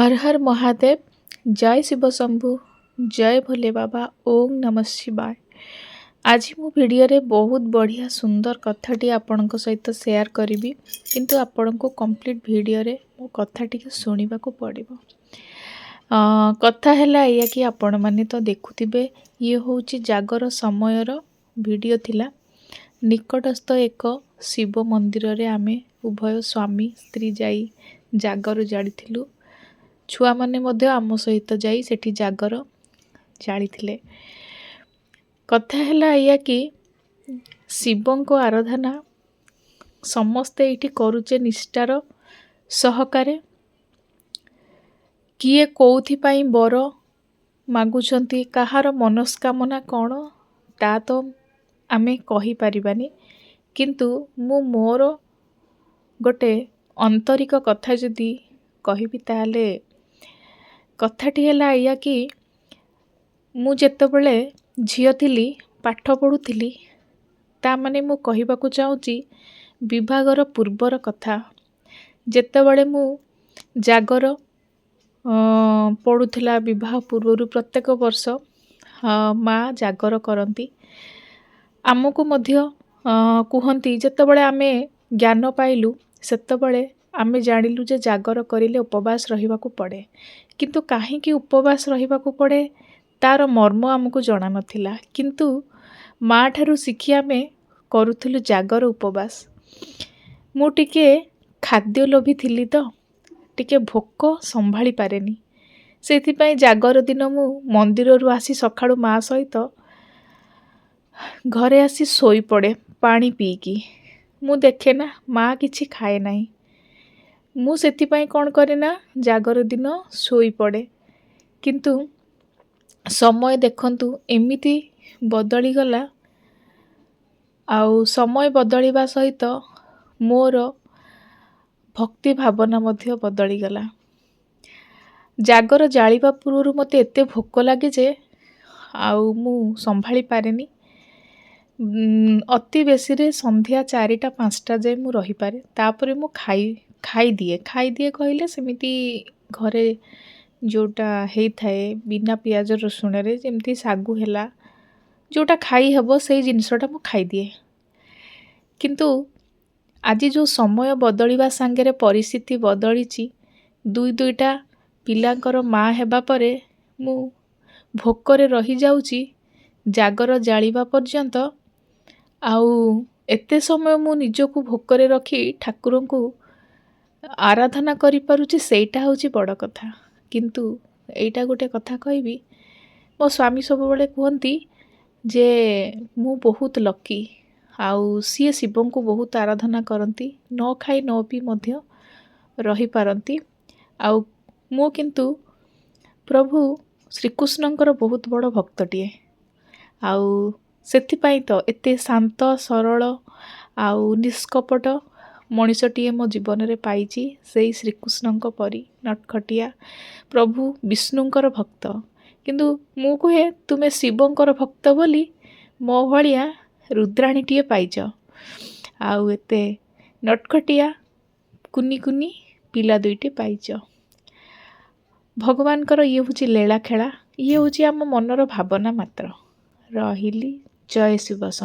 हर हर महादेव। जय शिव शंभु। जय भोले बाबा। ओम नमः शिवाय। आज मु वीडियो रे बहुत बढ़िया सुंदर कथाटी आपणक सहित शेयर करी, किंतु आपण को कंप्लीट वीडियो रे मो कथाटी शुणा को पड़ो। कथा है या कि आपण माने तो देखुथिबे, ये होची जागर समयर वीडियो थिला। निकटस्थ एक शिव मंदिर रे आमे उभय स्वामी स्त्री जाई जागर जाळिथिलु। छुआ माने मध्य आम सहित जाई सेठी जागर जाळिथिले। कथा है या कि शिवं को आराधना समस्ते एठी करुचे निष्ठार सहकारे। किए कौथि पाई बर मागुछंती, कहार मनस्कामना कौन ता तो आमे कहि परिबानी, किंतु मु मोर गोटे अंतरिक कथा जदि कहिबी ताले कथाटी है या कि मु जेतेबेले झियो थिली पाठ पढ़ुथिली, ता माने मु कहिबाकु चाहूची विभागर पूर्वर कथा। जेतेबेले मु जागर पढ़ुथिला विवाह पूर्वर प्रत्येक वर्ष माँ जागर करती। आमको मध्य कुहंती जेतेबेले आमे ज्ञान पाइलु सेतेबेले आमे जानिलु जे जागर करिले उपवास रहिबाकु पड़े, किंतु काहेकि उपवास रहिबाकु पड़े तार मर्म आमको जणा नथिला। किंतु माँ ठारू शिखी आमे करुथिलु जागर उपवास। मु टिके खाद्य लोभी थिली तो टिके भोक संभाली पारेनी, सेथिपाई जागर दिन मु मंदिर रु आसी सखाळु माँ सहित घरे आसी सोई पड़े पानी पीकी। मु देखे ना माँ किछि खाए नाही। मु सेथिपाई कौन करे ना जागर दिन सोई पड़े। किंतु समय देखंतु एमिति बदली गला। आउ समय बदलिबा सहित मोर भक्ति भावना मध्य बदली गला। जागर जालिबा पूर्व मते एते भोक लागे जे आउ मु संभाली पारेनी। अति बेसी रे संध्या 4टा 5टा जे मु रही पारे, तापरे मु खाई दिए कहले सेमिति घरे जोटा हेई थाए बिना पियाज रसुण रे, जेमती सागु हेला जोटा खाई हबो सेई जिनिसटा मु खाई दिए। किंतु आज जो समय बदलिबा सांगे परिस्थिति बदलीची, दुईटा पिलांकर माँ हेबा परे मु भोकरे रही जाउची जागर जालिबा पर्यंत। आउ एते समय मु निजको भोकरे रखी ठाकुरन को आराधना करि पारुची, सेटा होची बड़ कथा। किंतु एटा गोटे कथा कहबी, मो स्वामी सब बळे कहंती जे मु बहुत लकी। आउ सी शिवं को बहुत आराधना करती, न खाई न पी मध्य रही पारती। आउ मु किंतु प्रभु श्रीकृष्णंकर बहुत बड़ भक्तटिए। आउ सेथिपाई तो एते शांत सरल आउ निष्कपट मनीषटिए मो जीवन रे पाइची। सेई श्रीकृष्णंक परी नटखटिया प्रभु विष्णुंकर भक्त। किंतु मु कहे तुमे शिवंकर भक्त बोली मो भलिया रुद्राणीटिए पाइच। आउ एते नटखटिया कुनी कुनी पिला दुईटी पाइच। भगवानकर ये होची लीला खेला, ये होची आम मनर भावना मात्र। रहिली। जय शिव शंभु।